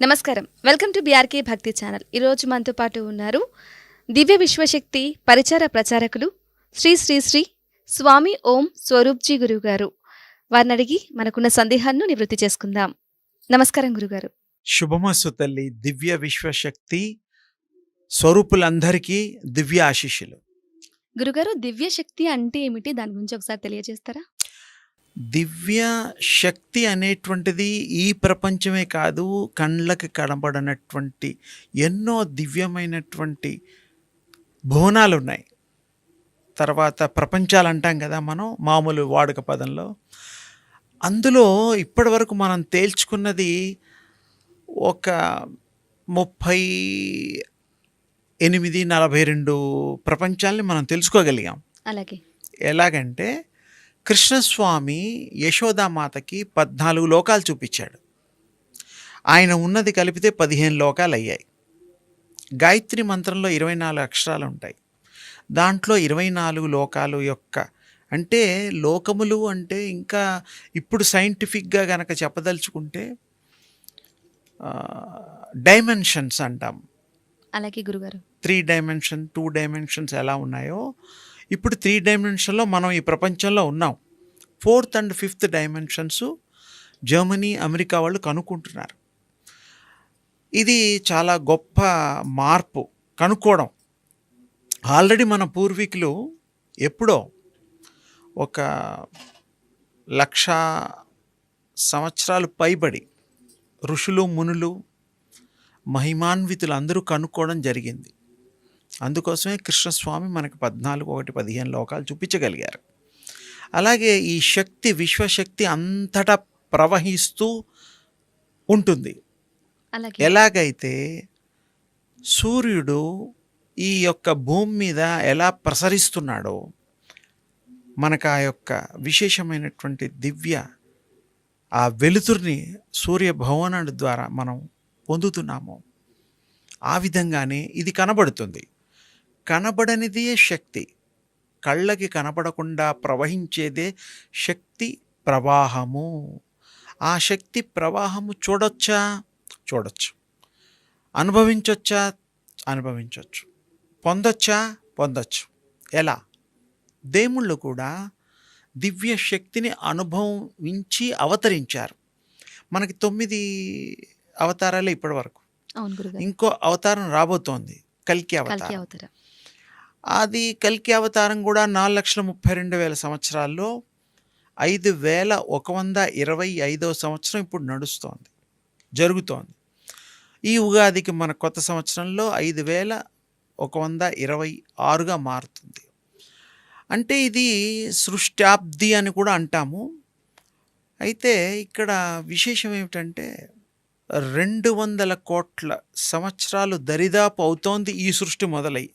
నమస్కారం. Welcome to BRK భక్తి channel. ఈరోజు మనతో పాటు ఉన్నారు దివ్య విశ్వశక్తి పరిచార ప్రచారకులు శ్రీ శ్రీ శ్రీ స్వామి ఓం స్వరూప్జీ గురువు గారు. వారిని అడిగి మనకున్న సందేహాలను నివృత్తి చేసుకుందాం. నమస్కారం గురుగారు. శుభమస్తు తల్లి. దివ్య విశ్వశక్తి స్వరూపులందరికీ దివ్య ఆశీస్సులు. గురుగారు, దివ్య శక్తి అంటే ఏమిటి? దాని గురించి ఒకసారి తెలియజేస్తారా? దివ్య శక్తి అనేటువంటిది ఈ ప్రపంచమే కాదు, కళ్ళకి కనబడనటువంటి ఎన్నో దివ్యమైనటువంటి భువనాలు ఉన్నాయి. తర్వాత ప్రపంచాలు అంటాం కదా మనం మామూలు వాడుక పదంలో. అందులో ఇప్పటి వరకు మనం తేల్చుకున్నది ఒక 38-42 ప్రపంచాలని మనం తెలుసుకోగలిగాం. అలాగే. ఎలాగంటే కృష్ణస్వామి యశోదామాతకి 14 లోకాలు చూపించాడు. ఆయన ఉన్నది కలిపితే 15 లోకాలు అయ్యాయి. గాయత్రి మంత్రంలో 24 అక్షరాలు ఉంటాయి. దాంట్లో 24 లోకాలు యొక్క అంటే లోకములు అంటే ఇంకా ఇప్పుడు సైంటిఫిక్గా గనక చెప్పదలుచుకుంటే డైమెన్షన్స్ అంటాం. అలాగే గురుగారు. 3 డైమెన్షన్ 2 డైమెన్షన్స్ ఎలా ఉన్నాయో ఇప్పుడు 3 డైమెన్షన్లో మనం ఈ ప్రపంచంలో ఉన్నాం. 4th and 5th dimensions Germany, America వాళ్ళు కనుక్కుంటున్నారు. ఇది చాలా గొప్ప మార్పు కనుక్కోవడం. ఆల్రెడీ మన పూర్వీకులు ఎప్పుడో ఒక 1,00,000 సంవత్సరాలు పైబడి ఋషులు, మునులు, మహిమాన్వితులు అందరూ కనుక్కోవడం జరిగింది. అందుకోసమే కృష్ణస్వామి మనకు 15 లోకాలు చూపించగలిగారు. అలాగే ఈ శక్తి, విశ్వశక్తి అంతటా ప్రవహిస్తూ ఉంటుంది. ఎలాగైతే సూర్యుడు ఈ యొక్క భూమి మీద ఎలా ప్రసరిస్తున్నాడో మనకు ఆ యొక్క విశేషమైనటువంటి దివ్య ఆ వెలుతురిని సూర్యభవనాడు ద్వారా మనం పొందుతున్నాము. ఆ విధంగానే ఇది కనబడుతుంది. కనబడనిదే శక్తి. కళ్ళకి కనబడకుండా ప్రవహించేదే శక్తి ప్రవాహము. ఆ శక్తి ప్రవాహము చూడొచ్చా? చూడొచ్చు. అనుభవించొచ్చా? అనుభవించవచ్చు. పొందొచ్చా? పొందొచ్చు. ఎలా? దేవుళ్ళు కూడా దివ్య శక్తిని అనుభవించి అవతరించారు. మనకి 9 అవతారాలే ఇప్పటి వరకు. ఇంకో అవతారం రాబోతోంది, కల్కి అవతారం. అది కల్కి అవతారం కూడా 4,32,000 సంవత్సరాల్లో 5,125వ సంవత్సరం ఇప్పుడు నడుస్తోంది, జరుగుతోంది. ఈ ఉగాదికి మన కొత్త సంవత్సరంలో 5,126గా మారుతుంది. అంటే ఇది సృష్టాబ్ది అని కూడా అంటాము. అయితే ఇక్కడ విశేషం ఏమిటంటే 200 కోట్ల సంవత్సరాలు దరిదాపు అవుతోంది ఈ సృష్టి మొదలై.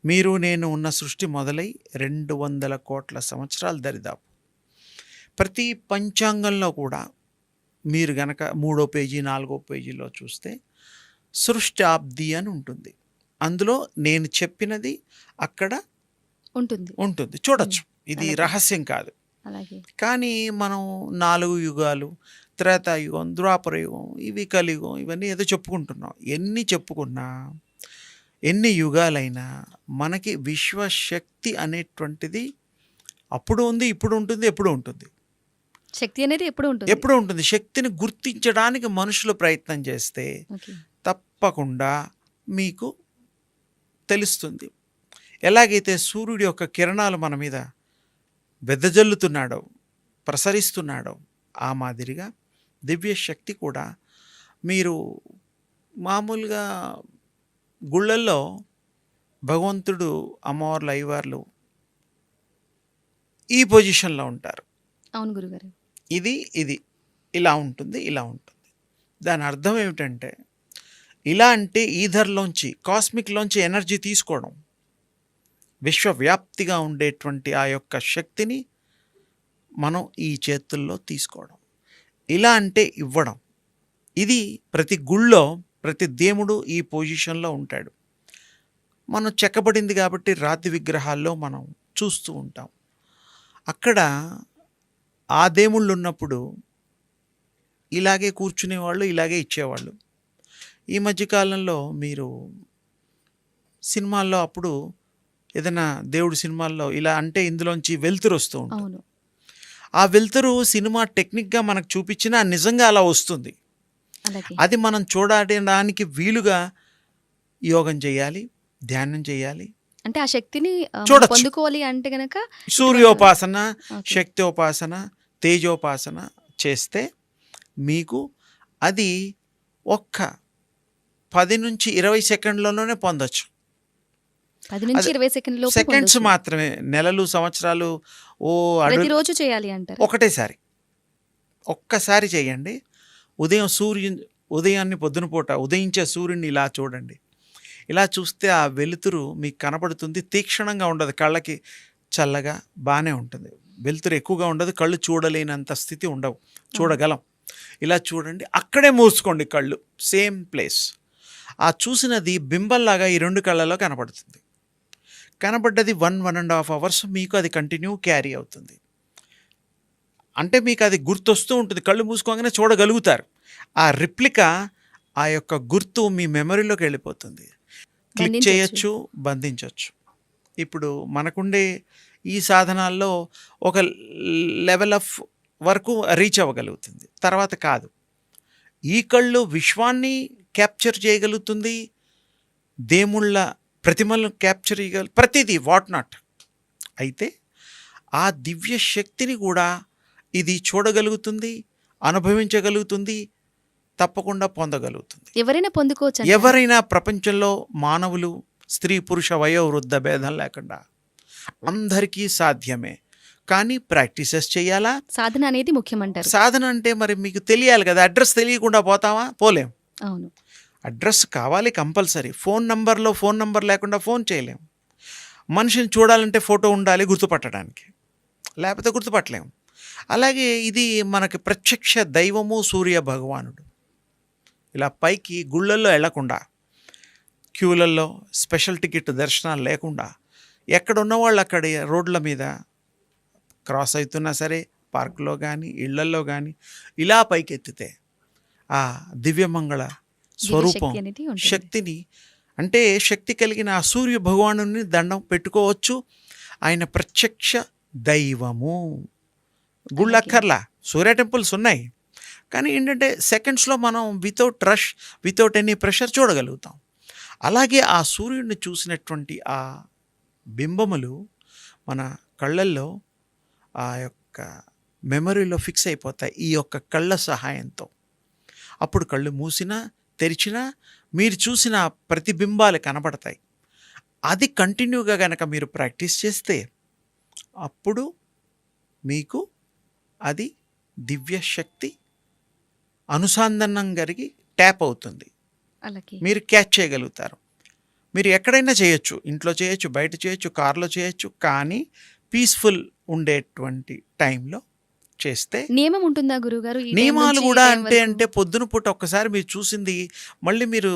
మీరు నేను ఉన్న సృష్టి మొదలై 200 కోట్ల సంవత్సరాలు దరిదాపు. ప్రతి పంచాంగంలో కూడా మీరు గనక 3వ పేజీ 4వ పేజీలో చూస్తే సృష్టాబ్ది అని ఉంటుంది. అందులో నేను చెప్పినది అక్కడ ఉంటుంది, చూడొచ్చు. ఇది రహస్యం కాదు. కానీ మనం 4 యుగాలు, త్రేతాయుగం, ద్వాపరయుగం, ఇవి కలియుగం, ఇవన్నీ ఏదో చెప్పుకుంటున్నాం. ఎన్ని చెప్పుకున్నా, ఎన్ని యుగాలైనా మనకి విశ్వశక్తి అనేటువంటిది అప్పుడు ఉంది, ఇప్పుడు ఉంటుంది, ఎప్పుడు ఉంటుంది. శక్తి అనేది ఎప్పుడు ఉంటుంది. శక్తిని గుర్తించడానికి మనుషులు ప్రయత్నం చేస్తే తప్పకుండా మీకు తెలుస్తుంది. ఎలాగైతే సూర్యుడి యొక్క కిరణాలు మన మీద వెదజల్లుతున్నాడో, ప్రసరిస్తున్నాడో, ఆ మాదిరిగా దివ్య శక్తి కూడా మీరు మామూలుగా గుళ్ళల్లో భగవంతుడు, అమ్మవార్లు, అయ్యవార్లు ఈ పొజిషన్లో ఉంటారు. అవును గురుగారు. ఇది ఇలా ఉంటుంది, ఇలా ఉంటుంది. దాని అర్థం ఏమిటంటే ఇలా అంటే ఈథర్లోంచి, కాస్మిక్లోంచి ఎనర్జీ తీసుకోవడం, విశ్వవ్యాప్తిగా ఉండేటువంటి ఆ యొక్క శక్తిని మనం ఈ చేతుల్లో తీసుకోవడం. ఇలా అంటే ఇవ్వడం. ఇది ప్రతి గుళ్ళో ప్రతి దేవుడు ఈ పొజిషన్లో ఉంటాడు. మనం చెక్కబడింది కాబట్టి రాతి విగ్రహాల్లో మనం చూస్తూ ఉంటాం. అక్కడ ఆ దేవుళ్ళు ఉన్నప్పుడు ఇలాగే కూర్చునేవాళ్ళు, ఇలాగే ఇచ్చేవాళ్ళు. ఈ మధ్య కాలంలో మీరు సినిమాల్లో అప్పుడు ఏదైనా దేవుడి సినిమాల్లో ఇలా అంటే ఇందులోంచి వెలుతురు వస్తూ ఉంటుంది. అవును. ఆ వెలుతురు సినిమా టెక్నిక్‌గా మనకు చూపించినా నిజంగా అలా వస్తుంది. అలాగే. అది మనం చూడడానికి వీలుగా యోగం చేయాలి, ధ్యానం చేయాలి, అంటే ఆ శక్తిని మనం చూడొచ్చు. పొందుకోవాలి అంటే గనక సూర్యోపాసన, ఓకే. శక్తోపాసన, తేజోపాసన చేస్తే మీకు అది ఒక్క 10-20 సెకండ్‌లలోనే పొందొచ్చు. 10 నుంచి అది 20 సెకండ్ల లోపు సెకండ్స్ పొందొచ్చు. మాత్రమే. నెలలు, సంవత్సరాలు ప్రతిరోజు చేయాలి అంటారా? ఒకటేసారి. ఒక్కసారి చేయండి. ఉదయాన్ని పొద్దున పూట ఉదయించే సూర్యుడిని ఇలా చూడండి. ఇలా చూస్తే ఆ వెలుతురు మీకు కనపడుతుంది. తీక్షణంగా ఉండదు. కళ్ళకి చల్లగా బానే ఉంటుంది. వెలుతురు ఎక్కువగా ఉండదు. కళ్ళు చూడలేనంత స్థితి ఉండవు. చూడగలం. ఇలా చూడండి. అక్కడే మూసుకోండి కళ్ళు. Same place. ఆ చూసినది బింబంలాగా ఈ 2 కళ్ళలో కనపడుతుంది. కనపడ్డది 1.5 అవర్స్ మీకు అది కంటిన్యూ క్యారీ అవుతుంది. అంటే మీకు అది గుర్తొస్తూ ఉంటుంది. కళ్ళు మూసుకోగానే చూడగలుగుతారు. ఆ రిప్లికా ఆ యొక్క గుర్తు మీ మెమరీలోకి వెళ్ళిపోతుంది. క్లిక్ బంధించొచ్చు. చేయొచ్చు, బంధించొచ్చు. ఇప్పుడు మనకుండే ఈ సాధనాల్లో ఒక లెవెల్ ఆఫ్ వరకు రీచ్ అవ్వగలుగుతుంది. తర్వాత కాదు. ఈ కళ్ళు విశ్వాన్ని క్యాప్చర్ చేయగలుగుతుంది. దేవుళ్ళ ప్రతిమలను క్యాప్చర్ చేయగల ప్రతిదీ వాట్ నాట్. అయితే ఆ దివ్య శక్తిని కూడా ఇది చూడగలుగుతుంది, అనుభవించగలుగుతుంది, తప్పకుండా పొందగలుగుతుంది. ఎవరైనా పొందుకోవచ్చు అంటారా? ఎవరైనా ప్రపంచంలో మానవులు స్త్రీ పురుష వయోవృద్ధ భేదం లేకుండా అందరికీ సాధ్యమే. కానీ ప్రాక్టీసెస్ చేయాలా? సాధన అనేది ముఖ్యమంటారు. సాధన అంటే మరి మీకు తెలియాలి కదా. అడ్రస్ తెలియకుండా పోతామా? పోలేం. అవును. అడ్రస్ కావాలి కంపల్సరీ. ఫోన్ నంబర్ లేకుండా ఫోన్ చేయలేం. మనిషిని చూడాలంటే ఫోటో ఉండాలి గుర్తుపట్టడానికి, లేకపోతే గుర్తుపట్టలేము. అలాగే ఇది మనకి ప్రత్యక్ష దైవము సూర్య భగవానుడు. ఇలా పైకి గుళ్ళల్లో వెళ్లకుండా, క్యూలల్లో స్పెషల్ టికెట్ దర్శనాలు లేకుండా, ఎక్కడ ఉన్నవాళ్ళు అక్కడ రోడ్ల మీద క్రాస్ అవుతున్నా సరే, పార్కులో కానీ ఇళ్లల్లో కానీ ఇలా పైకెత్తితే ఆ దివ్యమంగళ స్వరూపం దివ్యశక్తి అనేది ఉంటుంది. శక్తిని, అంటే శక్తి కలిగిన ఆ సూర్య భగవానుని దండం పెట్టుకోవచ్చు. ఆయన ప్రత్యక్ష దైవము. గుళ్ళక్కర్లా, సూర్య టెంపుల్స్ ఉన్నాయి. కానీ ఏంటంటే సెకండ్స్లో మనం without rush, without any pressure చూడగలుగుతాం. అలాగే ఆ సూర్యుడిని చూసినటువంటి ఆ బింబములు మన కళ్ళల్లో ఆ యొక్క మెమరీలో ఫిక్స్ అయిపోతాయి ఈ యొక్క కళ్ళ సహాయంతో. అప్పుడు కళ్ళు మూసినా తెరిచినా మీరు చూసిన ప్రతిబింబాలు కనబడతాయి. అది కంటిన్యూగా కనుక మీరు ప్రాక్టీస్ చేస్తే అప్పుడు మీకు అది దివ్య శక్తి అనుసంధానం జరిగి ట్యాప్ అవుతుంది. అలాగే. మీరు క్యాచ్ చేయగలుగుతారు. మీరు ఎక్కడైనా చేయొచ్చు, ఇంట్లో చేయొచ్చు, బయట చేయొచ్చు, కార్లో చేయొచ్చు. కానీ పీస్ఫుల్ ఉండేటువంటి టైంలో చేస్తే. నియమం ఉంటుందా గురుగారు? ఈ టైం నియమాలు నుంచి ఈ కూడా టైం వరకు? అంటే పొద్దున పూట ఒక్కసారి మీరు చూసింది మళ్ళీ మీరు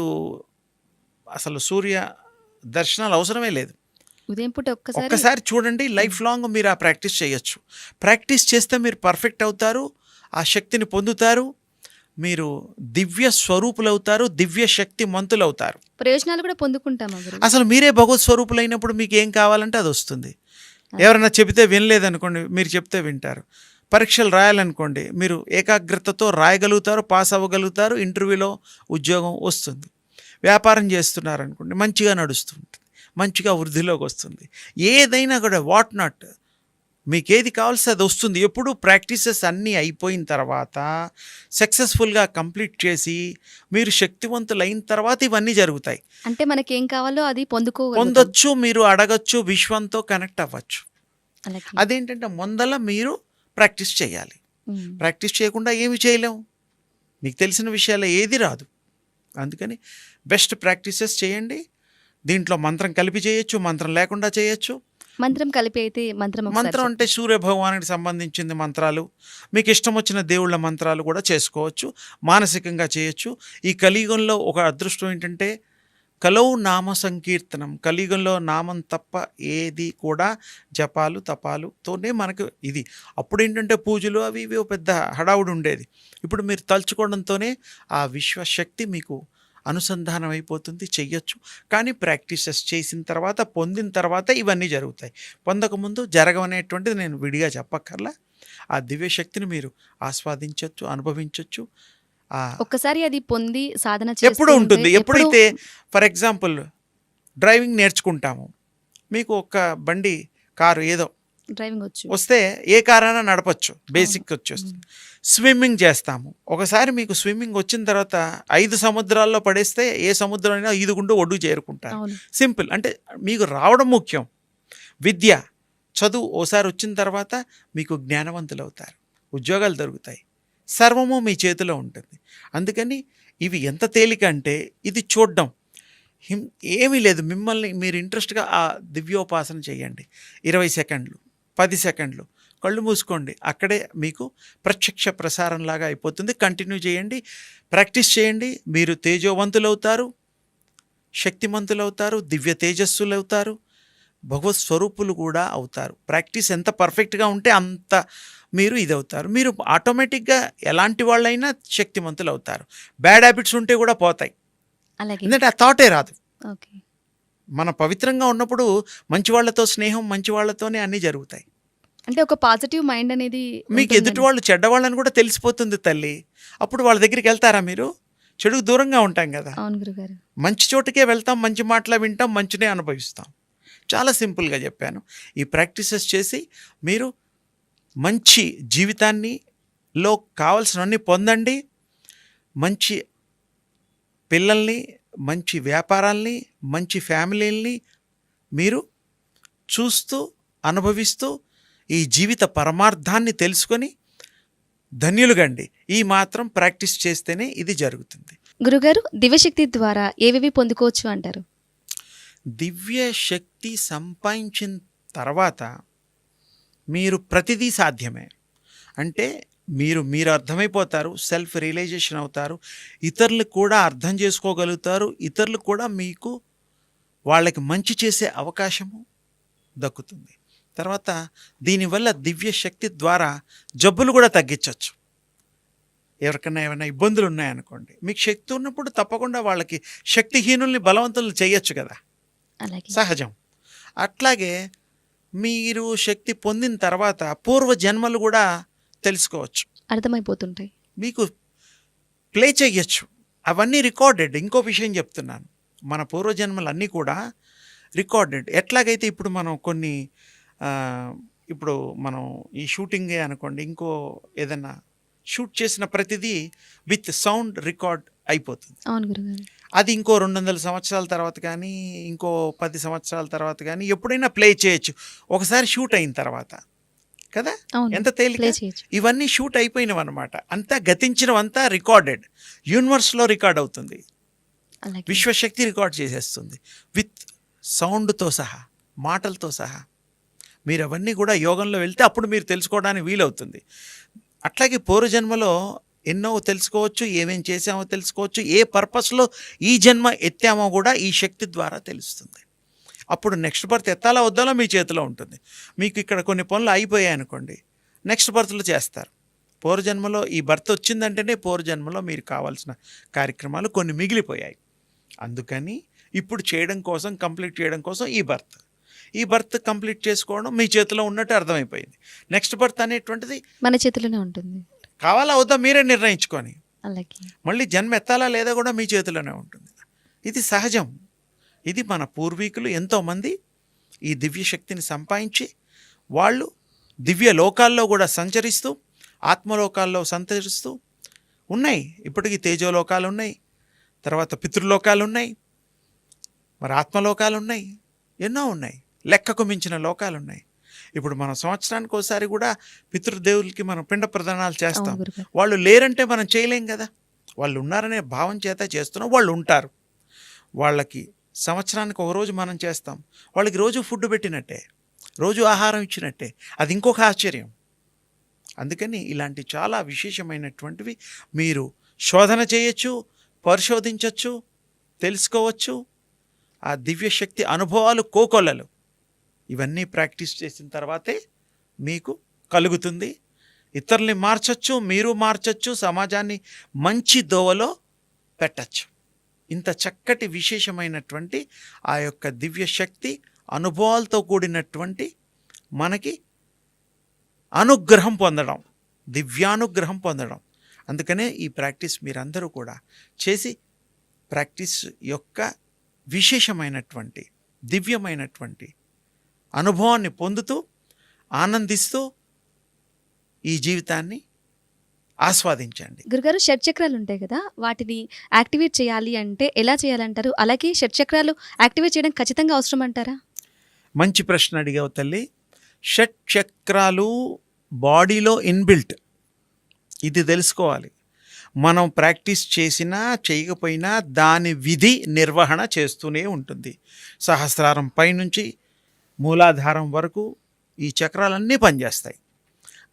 అసలు సూర్య దర్శనాలు అవసరమే లేదు. ఉదయం పూట ఒక్కసారి చూడండి. లైఫ్ లాంగ్ మీరు ఆ ప్రాక్టీస్ చేయొచ్చు. ప్రాక్టీస్ చేస్తే మీరు పర్ఫెక్ట్ అవుతారు, ఆ శక్తిని పొందుతారు, మీరు దివ్య స్వరూపులు అవుతారు, దివ్య శక్తి మంతులు అవుతారు. ప్రయోజనాలు కూడా పొందుకుంటామా గురువు? అసలు మీరే భగవత్ స్వరూపులు అయినప్పుడు మీకు ఏం కావాలంటే అది వస్తుంది. ఎవరైనా చెబితే వినలేదనుకోండి, మీరు చెప్తే వింటారు. పరీక్షలు రాయాలనుకోండి, మీరు ఏకాగ్రతతో రాయగలుగుతారు, పాస్ అవ్వగలుగుతారు, ఇంటర్వ్యూలో ఉద్యోగం వస్తుంది. వ్యాపారం చేస్తున్నారనుకోండి, మంచిగా నడుస్తుంది, మంచిగా వృద్ధిలోకి వస్తుంది. ఏదైనా కూడా వాట్ నాట్, మీకు ఏది కావాల్సి అది వస్తుంది. ఎప్పుడు ప్రాక్టీసెస్ అన్నీ అయిపోయిన తర్వాత సక్సెస్ఫుల్గా కంప్లీట్ చేసి మీరు శక్తివంతులు అయిన తర్వాత ఇవన్నీ జరుగుతాయి. అంటే మనకి ఏం కావాలో అది పొందుకోగలుగుతాం. పొందొచ్చు, మీరు అడగచ్చు, విశ్వంతో కనెక్ట్ అవ్వచ్చు. అలాగే. అదేంటంటే ముందల మీరు ప్రాక్టీస్ చేయాలి. ఉమ్. ప్రాక్టీస్ చేయకుండా ఏమి చేయలేము. మీకు తెలిసిన విషయాలు ఏది రాదు. అందుకని బెస్ట్ ప్రాక్టీసెస్ చేయండి. దీంట్లో మంత్రం కలిపి చేయొచ్చు, మంత్రం లేకుండా చేయొచ్చు. మంత్రం కలిపి అయితే మంత్రం ఒకసారి మంత్రం అంటే సూర్య భగవానుడికి సంబంధించింది మంత్రాలు, మీకు ఇష్టం వచ్చిన దేవుళ్ళ మంత్రాలు కూడా చేసుకోవచ్చు, మానసికంగా చేయొచ్చు. ఈ కలియుగంలో ఒక అదృష్టం ఏంటంటే కలౌ నామ సంకీర్తనం. కలియుగంలో నామం తప్ప ఏది కూడా జపాలు తపాలుతోనే మనకు ఇది. అప్పుడు ఏంటంటే పూజలు అవి ఇవి పెద్ద హడావుడి ఉండేది. ఇప్పుడు మీరు తలుచుకోవడంతోనే ఆ విశ్వశక్తి మీకు అనుసంధానం అయిపోతుంది, చెయ్యొచ్చు. కానీ ప్రాక్టీసెస్ చేసిన తర్వాత, పొందిన తర్వాత ఇవన్నీ జరుగుతాయి. పొందకముందు జరగవనేటువంటిది నేను విడిగా చెప్పక్కర్లా. ఆ దివ్యశక్తిని మీరు ఆస్వాదించొచ్చు, అనుభవించొచ్చు. ఒక్కసారి అది పొంది సాధన ఎప్పుడు ఉంటుంది. ఎప్పుడైతే ఫర్ ఎగ్జాంపుల్ డ్రైవింగ్ నేర్చుకుంటాము, మీకు ఒక బండి, కారు ఏదో డ్రైవింగ్ వచ్చు, వస్తే ఏ కారైనా నడపచ్చు, బేసిక్ వచ్చేస్తుంది. స్విమ్మింగ్ చేస్తాము, ఒకసారి మీకు స్విమ్మింగ్ వచ్చిన తర్వాత 5 సముద్రాల్లో పడేస్తే ఏ సముద్రం అయినా ఈదుకుంటూ ఒడ్డు చేరుకుంటారు. సింపుల్. అంటే మీకు రావడం ముఖ్యం. విద్య, చదువు ఓసారి వచ్చిన తర్వాత మీకు జ్ఞానవంతులు అవుతారు, ఉద్యోగాలు దొరుకుతాయి, సర్వము మీ చేతిలో ఉంటుంది. అందుకని ఇవి ఎంత తేలిక అంటే ఇది చూడడం ఏమీ లేదు. మిమ్మల్ని మీరు ఇంట్రెస్ట్గా ఆ దివ్యోపాసన చేయండి. 20 సెకండ్లు, 10 సెకండ్లు కళ్ళు మూసుకోండి, అక్కడే మీకు ప్రత్యక్ష ప్రసారంలాగా అయిపోతుంది. కంటిన్యూ చేయండి, ప్రాక్టీస్ చేయండి. మీరు తేజోవంతులవుతారు, శక్తిమంతులవుతారు, దివ్య తేజస్సులు అవుతారు, భగవత్ స్వరూపులు కూడా అవుతారు. ప్రాక్టీస్ ఎంత పర్ఫెక్ట్గా ఉంటే అంత మీరు ఇదవుతారు. మీరు ఆటోమేటిక్గా ఎలాంటి వాళ్ళైనా శక్తిమంతులు అవుతారు. బ్యాడ్ హ్యాబిట్స్ ఉంటే కూడా పోతాయి, ఎందుకంటే ఆ థాటే రాదు. మన పవిత్రంగా ఉన్నప్పుడు మంచి వాళ్ళతో స్నేహం, మంచి వాళ్ళతోనే అన్నీ జరుగుతాయి. అంటే ఒక పాజిటివ్ మైండ్ అనేది మీకు ఎదుటి వాళ్ళు చెడ్డవాళ్ళని కూడా తెలిసిపోతుంది తల్లి. అప్పుడు వాళ్ళ దగ్గరికి వెళ్తారా మీరు? చెడుకు దూరంగా ఉంటాం కదా. మంచి చోటుకే వెళ్తాం, మంచి మాటలు వింటాం, మంచినే అనుభవిస్తాం. చాలా సింపుల్గా చెప్పాను. ఈ ప్రాక్టీసెస్ చేసి మీరు మంచి జీవితాన్ని లో కావాల్సినవన్నీ పొందండి. మంచి పిల్లల్ని, మంచి వ్యాపారాల్ని, మంచి ఫ్యామిలీల్ని మీరు చూస్తూ, అనుభవిస్తూ ఈ జీవిత పరమార్థాన్ని తెలుసుకొని ధన్యులుగండి. ఈ మాత్రం ప్రాక్టీస్ చేస్తేనే ఇది జరుగుతుంది. గురుగారు, దివ్యశక్తి ద్వారా ఏవేవి పొందుకోవచ్చు అంటారు? దివ్య శక్తి సంపాదించిన తర్వాత మీరు ప్రతిదీ సాధ్యమే. అంటే మీరు అర్థమైపోతారు, సెల్ఫ్ రియలైజేషన్ అవుతారు, ఇతరులు కూడా అర్థం చేసుకోగలుగుతారు, ఇతరులు కూడా మీకు వాళ్ళకి మంచి చేసే అవకాశము దక్కుతుంది. తర్వాత దీనివల్ల దివ్య శక్తి ద్వారా జబ్బులు కూడా తగ్గించవచ్చు. ఎవరికైనా ఏమైనా ఇబ్బందులు ఉన్నాయనుకోండి, మీకు శక్తి ఉన్నప్పుడు తప్పకుండా వాళ్ళకి శక్తిహీనుల్ని బలవంతులు చేయొచ్చు కదా, సహజం. అట్లాగే మీరు శక్తి పొందిన తర్వాత పూర్వ జన్మలు కూడా తెలుసుకోవచ్చు, అర్థమైపోతుంటాయి, మీకు ప్లే చేయొచ్చు. అవన్నీ రికార్డెడ్. ఇంకో విషయం చెప్తున్నాను, మన పూర్వజన్మలు అన్నీ కూడా రికార్డెడ్. ఎట్లాగైతే ఇప్పుడు మనం కొన్ని ఇప్పుడు మనం ఈ షూటింగే అనుకోండి, ఇంకో ఏదన్నా షూట్ చేసిన ప్రతిదీ విత్ సౌండ్ రికార్డ్ అయిపోతుంది. అది ఇంకో 200 సంవత్సరాల తర్వాత కానీ, ఇంకో 10 సంవత్సరాల తర్వాత కానీ ఎప్పుడైనా ప్లే చేయొచ్చు, ఒకసారి షూట్ అయిన తర్వాత కదా. ఎంత తేలిక. ఇవన్నీ షూట్ అయిపోయినవి అనమాట. అంతా గతించినవంతా రికార్డెడ్, యూనివర్స్లో రికార్డ్ అవుతుంది. విశ్వశక్తి రికార్డ్ చేసేస్తుంది విత్ సౌండ్తో సహా, మాటలతో సహా. మీరు అవన్నీ కూడా యోగంలో వెళ్తే అప్పుడు మీరు తెలుసుకోవడానికి వీలవుతుంది. అట్లాగే పూర్వజన్మలో ఎన్నో తెలుసుకోవచ్చు, ఏమేం చేసామో తెలుసుకోవచ్చు, ఏ పర్పస్లో ఈ జన్మ ఎత్తామో కూడా ఈ శక్తి ద్వారా తెలుస్తుంది. అప్పుడు నెక్స్ట్ బర్త్ ఎత్తాలా వద్దాలో మీ చేతిలో ఉంటుంది. మీకు ఇక్కడ కొన్ని పనులు అయిపోయాయి అనుకోండి, నెక్స్ట్ బర్త్లో చేస్తారు. పూర్వజన్మలో ఈ బర్త్ వచ్చిందంటేనే పూర్వజన్మలో మీరు కావాల్సిన కార్యక్రమాలు కొన్ని మిగిలిపోయాయి. అందుకని ఇప్పుడు చేయడం కోసం, కంప్లీట్ చేయడం కోసం ఈ బర్త్ కంప్లీట్ చేసుకోవడం మీ చేతిలో ఉన్నట్టు అర్థమైపోయింది. నెక్స్ట్ బర్త్ అనేటువంటిది మన చేతిలోనే ఉంటుంది. కావాలా వద్దా మీరే నిర్ణయించుకొని, మళ్ళీ జన్మ ఎత్తాలా లేదా కూడా మీ చేతిలోనే ఉంటుంది. ఇది సహజం. ఇది మన పూర్వీకులు ఎంతోమంది ఈ దివ్యశక్తిని సంపాదించి వాళ్ళు దివ్య లోకాల్లో కూడా సంచరిస్తూ, ఆత్మలోకాల్లో సంచరిస్తూ ఉన్నాయి. ఇప్పటికీ తేజోలోకాలు ఉన్నాయి, తర్వాత పితృలోకాలు ఉన్నాయి, మరి ఆత్మలోకాలు ఉన్నాయి, ఎన్నో ఉన్నాయి, లెక్కకు మించిన లోకాలు ఉన్నాయి. ఇప్పుడు మనం సంవత్సరానికి ఒకసారి కూడా పితృదేవులకి మనం పిండ ప్రదానాలు చేస్తాం. వాళ్ళు లేరంటే మనం చేయలేం కదా. వాళ్ళు ఉన్నారనే భావం చేత చేస్తున్నాం. వాళ్ళు ఉంటారు, వాళ్ళకి సంవత్సరానికి ఒక రోజు మనం చేస్తాం, వాళ్ళకి రోజు ఫుడ్ పెట్టినట్టే, రోజు ఆహారం ఇచ్చినట్టే. అది ఇంకొక ఆశ్చర్యం. అందుకని ఇలాంటి చాలా విశేషమైనటువంటివి మీరు శోధన చేయొచ్చు, పరిశోధించవచ్చు, తెలుసుకోవచ్చు. ఆ దివ్యశక్తి అనుభవాలు కోకొల్లలు. ఇవన్నీ ప్రాక్టీస్ చేసిన తర్వాతే మీకు కలుగుతుంది. ఇతరుల్ని మార్చచ్చు, మీరు మార్చచ్చు, సమాజాన్ని మంచి దోవలో పెట్టచ్చు. ఇంత చక్కటి విశేషమైనటువంటి ఆ యొక్క దివ్య శక్తి అనుభవాలతో కూడినటువంటి మనకి అనుగ్రహం పొందడం, దివ్యానుగ్రహం పొందడం. అందుకనే ఈ ప్రాక్టీస్ మీరందరూ కూడా చేసి ప్రాక్టీస్ యొక్క విశేషమైనటువంటి దివ్యమైనటువంటి అనుభవాన్ని పొందుతూ ఆనందిస్తూ ఈ జీవితాన్ని ఆస్వాదించండి. గురుగారు, షట్చక్రాలు ఉంటాయి కదా, వాటిని యాక్టివేట్ చేయాలి అంటే ఎలా చేయాలంటారు? అలాగే షట్చక్రాలు యాక్టివేట్ చేయడం ఖచ్చితంగా అవసరం అంటారా? మంచి ప్రశ్న అడిగావు తల్లి. షట్ చక్రాలు బాడీలో ఇన్బిల్ట్, ఇది తెలుసుకోవాలి. మనం ప్రాక్టీస్ చేసినా చేయకపోయినా దాని విధి నిర్వహణ చేస్తూనే ఉంటుంది. సహస్రారం పైనుంచి మూలాధారం వరకు ఈ చక్రాలన్నీ పనిచేస్తాయి.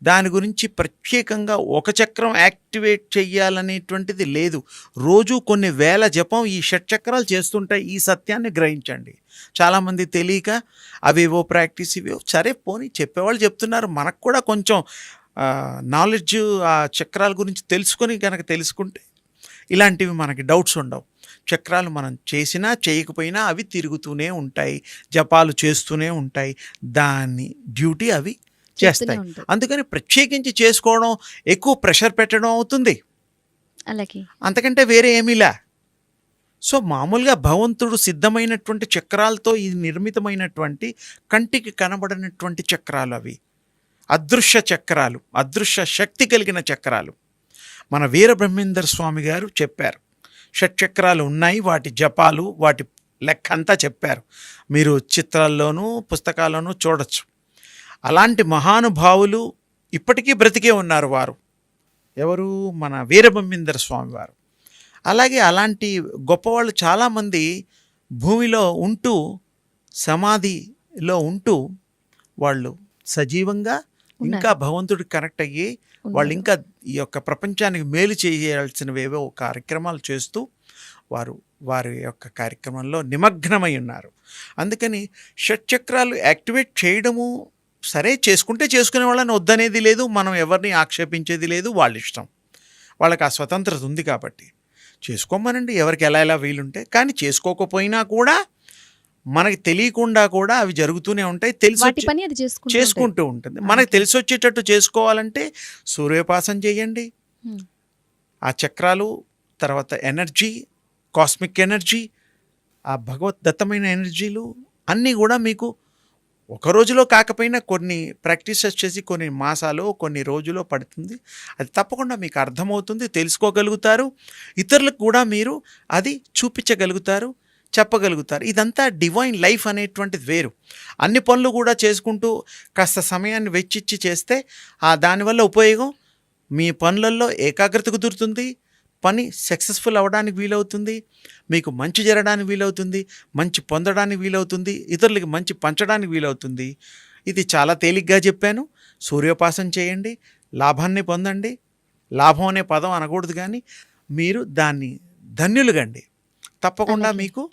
దాని గురించి ప్రత్యేకంగా ఒక చక్రం యాక్టివేట్ చెయ్యాలనేటువంటిది లేదు. రోజు కొన్ని వేల జపం ఈ షట్చక్రాలు చేస్తుంటాయి. ఈ సత్యాన్ని గ్రహించండి. చాలామంది తెలియక అవేవో ప్రాక్టీస్ ఇవేవో, సరే పోనీ చెప్పేవాళ్ళు చెప్తున్నారు, మనకు కూడా కొంచెం నాలెడ్జ్ ఆ చక్రాల గురించి తెలుసుకుంటే ఇలాంటివి మనకి డౌట్స్ ఉండవు. చక్రాలు మనం చేసినా చేయకపోయినా అవి తిరుగుతూనే ఉంటాయి, జపాలు చేస్తూనే ఉంటాయి, దాని డ్యూటీ అవి చేస్తాయి. అందుకని ప్రత్యేకించి చేసుకోవడం, ఎక్కువ ప్రెషర్ పెట్టడం అవుతుంది, అలాగే అంతకంటే వేరే ఏమీలా. సో మామూలుగా భగవంతుడు సిద్ధమైనటువంటి చక్రాలతో ఇది నిర్మితమైనటువంటి కంటికి కనబడినటువంటి చక్రాలు, అవి అదృశ్య చక్రాలు, అదృశ్య శక్తి కలిగిన చక్రాలు. మన వీరబ్రహ్మేందర్ స్వామి గారు చెప్పారు, షట్చక్రాలు ఉన్నాయి, వాటి జపాలు, వాటి లెక్క అంతా చెప్పారు. మీరు చిత్రాల్లోనూ పుస్తకాల్లోనూ చూడొచ్చు. అలాంటి మహానుభావులు ఇప్పటికీ బ్రతికే ఉన్నారు. వారు ఎవరు? మన వీరబ్రహ్మేందర్ స్వామి వారు. అలాగే అలాంటి గొప్పవాళ్ళు చాలామంది భూమిలో ఉంటూ, సమాధిలో ఉంటూ వాళ్ళు సజీవంగా ఇంకా భగవంతుడికి కనెక్ట్ అయ్యి వాళ్ళు ఇంకా ఈ యొక్క ప్రపంచానికి మేలు చేయాల్సినవేవో కార్యక్రమాలు చేస్తూ వారి యొక్క కార్యక్రమంలో నిమగ్నమై ఉన్నారు. అందుకని షట్చక్రాలు యాక్టివేట్ చేయడము సరే, చేసుకుంటే చేసుకునే వాళ్ళని వద్దనేది లేదు, మనం ఎవరిని ఆక్షేపించేది లేదు, వాళ్ళ ఇష్టం, వాళ్ళకి ఆ స్వతంత్రత ఉంది కాబట్టి చేసుకోమనండి, ఎవరికి ఎలా వీలుంటే. కానీ చేసుకోకపోయినా కూడా మనకి తెలియకుండా కూడా అవి జరుగుతూనే ఉంటాయి, చేసుకుంటూ ఉంటుంది. మనకి తెలిసి వచ్చేటట్టు చేసుకోవాలంటే సూర్యోపాసన చేయండి. ఆ చక్రాలు తర్వాత ఎనర్జీ, కాస్మిక్ ఎనర్జీ, ఆ భగవద్దత్తమైన ఎనర్జీలు అన్నీ కూడా మీకు ఒక రోజులో కాకపోయినా కొన్ని ప్రాక్టీసెస్ చేసి కొన్ని మాసాలు, కొన్ని రోజులో పడుతుంది. అది తప్పకుండా మీకు అర్థమవుతుంది, తెలుసుకోగలుగుతారు. ఇతరులకు కూడా మీరు అది చూపించగలుగుతారు, చెప్పగలుగుతారు. ఇదంతా డివైన్ లైఫ్ అనేటువంటిది వేరు. అన్ని పనులు కూడా చేసుకుంటూ కాస్త సమయాన్ని వెచ్చిచ్చి చేస్తే దానివల్ల ఉపయోగం మీ పనులలో ఏకాగ్రత కుదురుతుంది, పని సక్సెస్ఫుల్ అవ్వడానికి వీలవుతుంది, మీకు మంచి జరగడానికి వీలవుతుంది, మంచి పొందడానికి వీలవుతుంది, ఇతరులకి మంచి పంచడానికి వీలవుతుంది. ఇది చాలా తేలిగ్గా చెప్పాను. సూర్యోపాసన చేయండి, లాభాన్ని పొందండి. లాభం అనే పదం అనకూడదు, కానీ మీరు దాన్ని ధన్యులుగండి. తప్పకుండా మీకు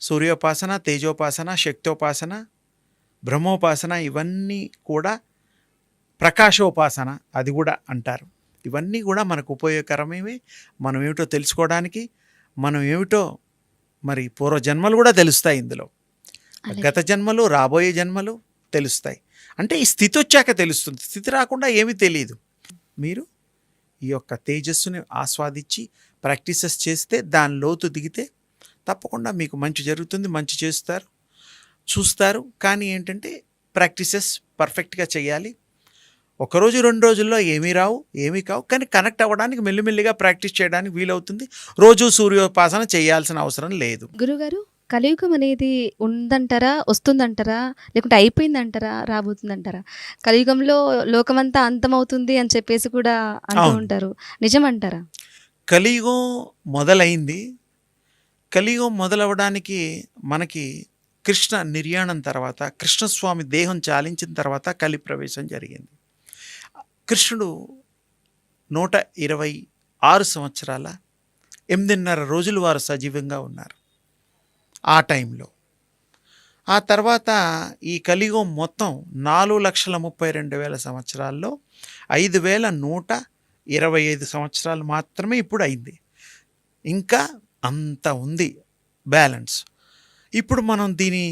సూర్యోపాసన, తేజోపాసన, శక్తోపాసన, బ్రహ్మోపాసన, ఇవన్నీ కూడా ప్రకాశోపాసన అది కూడా అంటారు. ఇవన్నీ కూడా మనకు ఉపయోగకరమేవి. మనం ఏమిటో తెలుసుకోవడానికి, మనం ఏమిటో మరి పూర్వజన్మలు కూడా తెలుస్తాయి ఇందులో, గత జన్మలు, రాబోయే జన్మలు తెలుస్తాయి. అంటే ఈ స్థితి వచ్చాక తెలుస్తుంది, స్థితి రాకుండా ఏమీ తెలియదు. మీరు ఈ యొక్క తేజస్సుని ఆస్వాదించి ప్రాక్టీసెస్ చేస్తే, దాని లోతు దిగితే తప్పకుండా మీకు మంచి జరుగుతుంది, మంచి చేస్తారు, చూస్తారు. కానీ ఏంటంటే ప్రాక్టీసెస్ పర్ఫెక్ట్గా చేయాలి. ఒకరోజు 2 రోజుల్లో ఏమీ రావు, ఏమీ కావు, కానీ కనెక్ట్ అవ్వడానికి మెల్లిమెల్లిగా ప్రాక్టీస్ చేయడానికి వీలవుతుంది. రోజు సూర్యోపాసన చేయాల్సిన అవసరం లేదు. గురుగారు, కలియుగం అనేది ఉందంటారా, వస్తుందంటారా, లేకుంటే అయిపోయిందంటారా, రాబోతుందంటారా? కలియుగంలో లోకమంతా అంతమవుతుంది అని చెప్పేసి కూడా అంటూ ఉంటారు, నిజమంటారా? కలియుగం మొదలైంది. కలియుగం మొదలవడానికి మనకి కృష్ణ నిర్యాణం తర్వాత, కృష్ణస్వామి దేహం చాలించిన తర్వాత కలి ప్రవేశం జరిగింది. కృష్ణుడు 126 సంవత్సరాల 8.5 రోజులు వారు సజీవంగా ఉన్నారు ఆ టైంలో. ఆ తర్వాత ఈ కలియుగం మొత్తం 4,32,000 సంవత్సరాల్లో 5,125 సంవత్సరాలు మాత్రమే ఇప్పుడు అయింది. ఇంకా అంత ఉంది బ్యాలెన్స్. ఇప్పుడు మనం దీని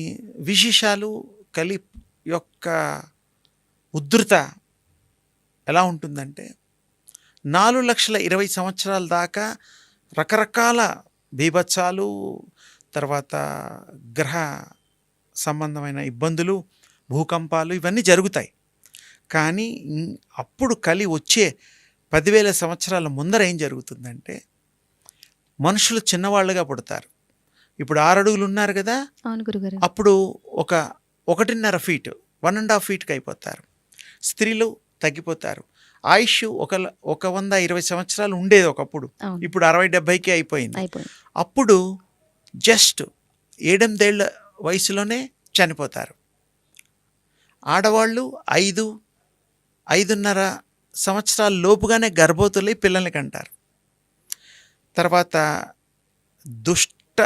విశేషాలు కలి యొక్క ఉధృత ఎలా ఉంటుందంటే 4,20,000 సంవత్సరాల దాకా రకరకాల బీభత్సాలు, తర్వాత గ్రహ సంబంధమైన ఇబ్బందులు, భూకంపాలు ఇవన్నీ జరుగుతాయి. కానీ అప్పుడు కలి వచ్చే 10,000 సంవత్సరాల ముందర ఏం జరుగుతుందంటే మనుషులు చిన్నవాళ్ళుగా పుడతారు. ఇప్పుడు 6 అడుగులు ఉన్నారు కదా, అవును గురుగారు. అప్పుడు ఒక 1.5 ఫీట్ 1.5 ఫీట్కి అయిపోతారు. స్త్రీలు తగ్గిపోతారు. ఆయుష్ ఒక 120 సంవత్సరాలు ఉండేది ఒకప్పుడు, అవును. ఇప్పుడు 60-70కి అయిపోయింది. అయిపోయింది. అప్పుడు జస్ట్ 7-8 ఏళ్ల వయసులోనే చనిపోతారు. ఆడవాళ్ళు 5-5.5 సంవత్సరాల లోపుగానే గర్భవతులై పిల్లల్ని కంటారు. తర్వాత దుష్ట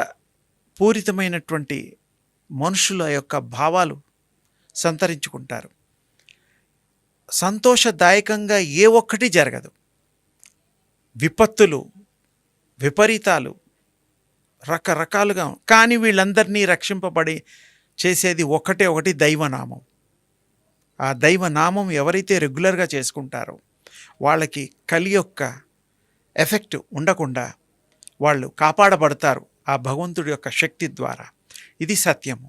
పూరితమైనటువంటి మనుషుల యొక్క భావాలు సంతరించుకుంటారు. సంతోషదాయకంగా ఏ ఒక్కటి జరగదు. విపత్తులు, విపరీతాలు రకరకాలుగా. కానీ వీళ్ళందరినీ రక్షింపబడి చేసేది ఒకటి దైవనామం. ఆ దైవనామం ఎవరైతే రెగ్యులర్గా చేసుకుంటారో వాళ్ళకి కలి యొక్క ఎఫెక్ట్ ఉండకుండా వాళ్ళు కాపాడబడతారు ఆ భగవంతుడి యొక్క శక్తి ద్వారా. ఇది సత్యము.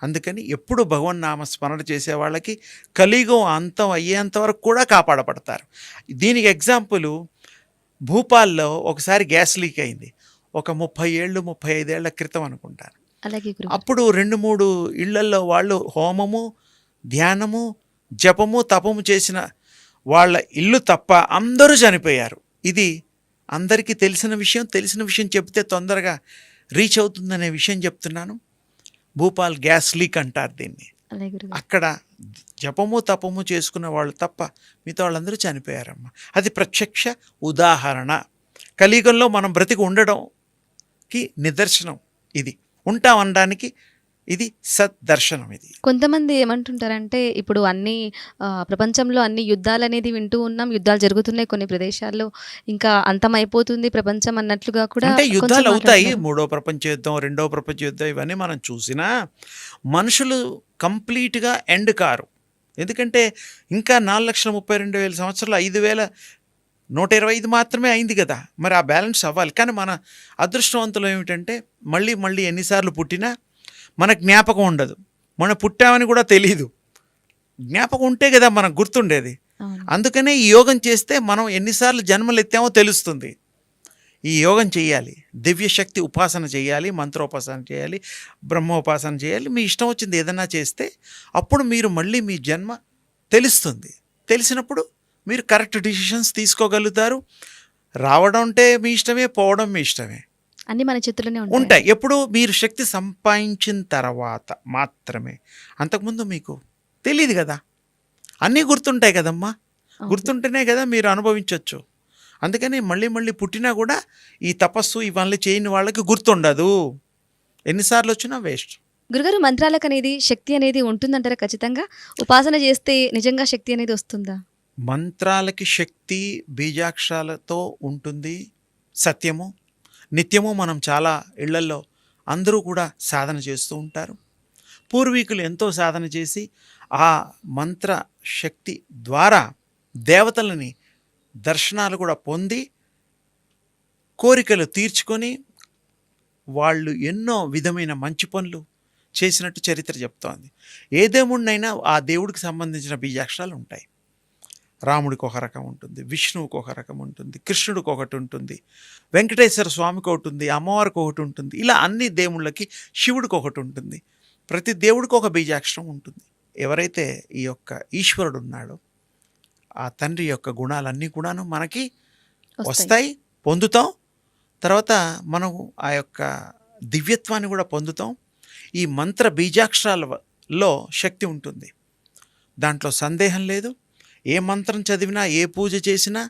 అందుకని ఎప్పుడు భగవన్నామ స్మరణ చేసే వాళ్ళకి కలియుగం అంతం అయ్యేంత వరకు కూడా కాపాడబడతారు. దీనికి ఎగ్జాంపుల్ భూపాల్లో ఒకసారి గ్యాస్ లీక్ అయింది. ఒక 35 ఏళ్ల క్రితం అనుకుంటాను. అలాగే గురుగారు. అప్పుడు 2-3 ఇళ్లల్లో వాళ్ళు హోమము, ధ్యానము, జపము, తపము చేసిన వాళ్ళ ఇల్లు తప్ప అందరూ చనిపోయారు. ఇది అందరికీ తెలిసిన విషయం చెప్తే తొందరగా రీచ్ అవుతుందనే విషయం చెప్తున్నాను. భూపాల్ గ్యాస్ లీక్ అంటారు దీన్ని. అలాగే గురుగారు. అక్కడ జపము తపము చేసుకున్న వాళ్ళు తప్ప మిగతా వాళ్ళందరూ చనిపోయారమ్మా. అది ప్రత్యక్ష ఉదాహరణ. కలియుగంలో మనం బ్రతికి ఉండడంకి నిదర్శనం ఇది. ఉంటామనడానికి ఇది సద్దర్శనం. ఇది కొంతమంది ఏమంటుంటారంటే ఇప్పుడు అన్ని ప్రపంచంలో అన్ని యుద్ధాలు అనేది వింటూ ఉన్నాం, యుద్ధాలు జరుగుతున్నాయి కొన్ని ప్రదేశాల్లో, ఇంకా అంతమైపోతుంది ప్రపంచం అన్నట్లుగా కూడా అంటే కొంచెం యుద్ధాలు అవుతాయి. మాట్లాడుతున్నారు. 3వ ప్రపంచ యుద్ధం, 2వ ప్రపంచ యుద్ధం ఇవన్నీ మనం చూసినా మనుషులు కంప్లీట్గా ఎండ్ కారు. ఎందుకంటే ఇంకా 4,32,000 సంవత్సరాలు 5,125 మాత్రమే అయింది కదా. మరి ఆ బ్యాలెన్స్ అవ్వాలి. కానీ మన అదృష్టవంతులు ఏమిటంటే మళ్ళీ ఎన్నిసార్లు పుట్టినా మన జ్ఞాపకం ఉండదు. మనం పుట్టామని కూడా తెలియదు. జ్ఞాపకం ఉంటే కదా మనకు గుర్తుండేది. అవును. అందుకనే ఈ యోగం చేస్తే మనం ఎన్నిసార్లు జన్మలు ఎత్తామో తెలుస్తుంది. ఈ యోగం చేయాలి, దివ్యశక్తి ఉపాసన చేయాలి, మంత్రోపాసన చేయాలి, బ్రహ్మోపాసన చేయాలి. మీ ఇష్టం వచ్చింది ఏదైనా చేస్తే అప్పుడు మీరు మళ్ళీ మీ జన్మ తెలుస్తుంది. తెలిసినప్పుడు మీరు కరెక్ట్ డిసిషన్స్ తీసుకోగలుగుతారు. రావడం అంటే మీ ఇష్టమే, పోవడం మీ ఇష్టమే. అన్ని మన చేతుల్లోనే ఉంటాయి. ఉంటాయి. ఎప్పుడు మీరు శక్తి సంపాదించిన తర్వాత మాత్రమే. అంతకుముందు మీకు తెలియదు కదా. అన్నీ గుర్తుంటాయి కదమ్మా. అవును. గుర్తుంటేనే కదా మీరు అనుభవించవచ్చు. అందుకని మళ్ళీ పుట్టినా కూడా ఈ తపస్సు ఇవన్నీ చేయని వాళ్ళకి గుర్తుండదు. ఎన్నిసార్లు వచ్చినా వేస్ట్. గురుగారు, మంత్రాలకు అనేది శక్తి అనేది ఉంటుందంటారా? ఖచ్చితంగా ఉపాసన చేస్తే నిజంగా శక్తి అనేది వస్తుందా? మంత్రాలకి శక్తి బీజాక్షరాలతో ఉంటుంది. సత్యము. నిత్యము మనం చాలా ఇళ్లల్లో అందరూ కూడా సాధన చేస్తూ ఉంటారు. పూర్వీకులు ఎంతో సాధన చేసి ఆ మంత్ర శక్తి ద్వారా దేవతలని దర్శనాలు కూడా పొంది కోరికలు తీర్చుకొని వాళ్ళు ఎన్నో విధమైన మంచి పనులు చేసినట్టు చరిత్ర చెప్తోంది. ఏ దేవుడినైనా ఆ దేవుడికి సంబంధించిన బీజాక్షరాలు ఉంటాయి. రాముడికి ఒక రకం ఉంటుంది, విష్ణువుకి ఒక రకం ఉంటుంది, కృష్ణుడికి ఒకటి ఉంటుంది, వెంకటేశ్వర స్వామికి ఒకటి ఉంది, అమ్మవారికి ఒకటి ఉంటుంది. ఇలా అన్ని దేవుళ్ళకి, శివుడికి ఒకటి ఉంటుంది. ప్రతి దేవుడికి ఒక బీజాక్షరం ఉంటుంది. ఎవరైతే ఈ యొక్క ఈశ్వరుడు ఉన్నాడో ఆ తండ్రి యొక్క గుణాలన్నీ కూడాను మనకి వస్తాయి, పొందుతాం. తర్వాత మనం ఆ యొక్క దివ్యత్వాన్ని కూడా పొందుతాం. ఈ మంత్ర బీజాక్షరాలలో శక్తి ఉంటుంది, దాంట్లో సందేహం లేదు. ఏ మంత్రం చదివినా, ఏ పూజ చేసినా,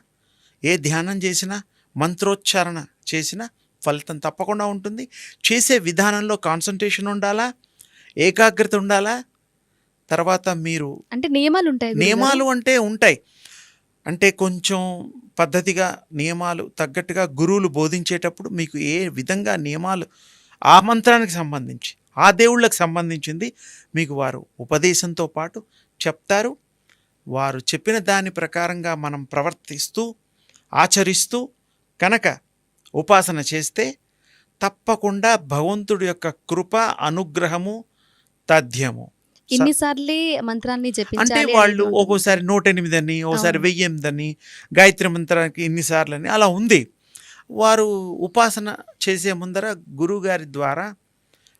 ఏ ధ్యానం చేసినా, మంత్రోచ్చారణ చేసినా ఫలితం తప్పకుండా ఉంటుంది. చేసే విధానంలో కాన్సన్ట్రేషన్ ఉండాలా, ఏకాగ్రత ఉండాలా. తర్వాత మీరు అంటే నియమాలు ఉంటాయి గురుగారు? నియమాలు అంటే ఉంటాయి. అంటే కొంచెం పద్ధతిగా నియమాలు తగ్గట్టుగా గురువులు బోధించేటప్పుడు మీకు ఏ విధంగా నియమాలు ఆ మంత్రానికి సంబంధించి ఆ దేవుళ్ళకి సంబంధించింది మీకు వారు ఉపదేశంతో పాటు చెప్తారు. వారు చెప్పిన దాని ప్రకారంగా మనం ప్రవర్తిస్తూ ఆచరిస్తూ కనుక ఉపాసన చేస్తే తప్పకుండా భగవంతుడి యొక్క కృప అనుగ్రహము తథ్యము. ఇన్నిసార్లే మంత్రాన్ని అంటే జపించాలి వాళ్ళు అనేది ఉంటుంది. ఒక్కోసారి 108 అని, ఓసారి అవును. 1008 అని, గాయత్రి మంత్రానికి ఇన్నిసార్లు అని అలా ఉంది. వారు ఉపాసన చేసే ముందర గురువుగారి ద్వారా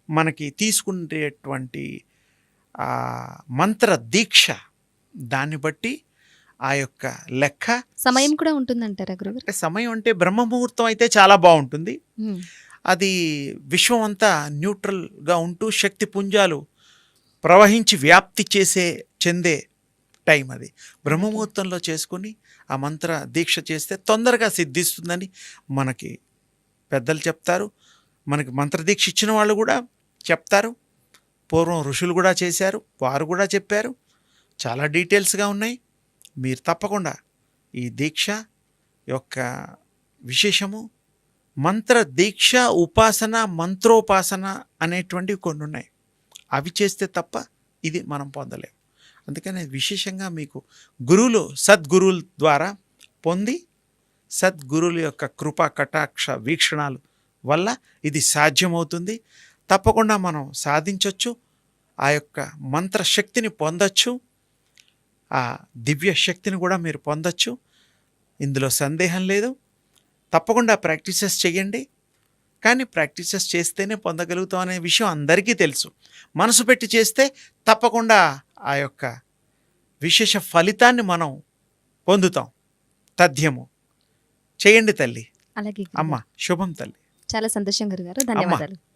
మనకి తీసుకునేటువంటి ఆ మంత్ర దీక్ష దాన్ని బట్టి ఆ యొక్క లెక్క సమయం కూడా ఉంటుందంటారా గురుగారు? అంటే సమయం అంటే బ్రహ్మ ముహూర్తం అయితే చాలా బాగుంటుంది. ఉమ్. అది విశ్వం అంతా న్యూట్రల్గా ఉంటూ శక్తి పుంజాలు ప్రవహించి వ్యాప్తి చెందే టైం అది. బ్రహ్మముహూర్తంలో చేసుకుని ఆ మంత్ర దీక్ష చేస్తే తొందరగా సిద్ధిస్తుందని మనకి పెద్దలు చెప్తారు. మనకి మంత్రదీక్ష ఇచ్చిన వాళ్ళు కూడా చెప్తారు. పూర్వం ఋషులు కూడా చేశారు, వారు కూడా చెప్పారు. చాలా డీటెయిల్స్గా ఉన్నాయి. మీరు తప్పకుండా ఈ దీక్ష యొక్క విశేషము మంత్ర దీక్ష ఉపాసన మంత్రోపాసన అనేటువంటివి కొన్ని ఉన్నాయి. అవి చేస్తే తప్ప ఇది మనం పొందలేము. అందుకని విశేషంగా మీకు గురువులు సద్గురువుల ద్వారా పొంది సద్గురువుల యొక్క కృపా కటాక్ష వీక్షణాల వల్ల ఇది సాధ్యమవుతుంది. తప్పకుండా మనం సాధించవచ్చు. ఆ యొక్క మంత్రశక్తిని పొందొచ్చు. ఆ దివ్య శక్తిని కూడా మీరు పొందొచ్చు. ఇందులో సందేహం లేదు. తప్పకుండా ప్రాక్టీసెస్ చేయండి. కానీ ప్రాక్టీసెస్ చేస్తేనే పొందగలుగుతాం అనే విషయం అందరికీ తెలుసు. మనసు పెట్టి చేస్తే తప్పకుండా ఆ యొక్క విశేష ఫలితాన్ని మనం పొందుతాం. తథ్యము. చేయండి తల్లి. అలాగే అమ్మ గురుగారు. శుభం తల్లి. చాలా సంతోషం గురుగారు. అమ్మ ధన్యవాదాలు.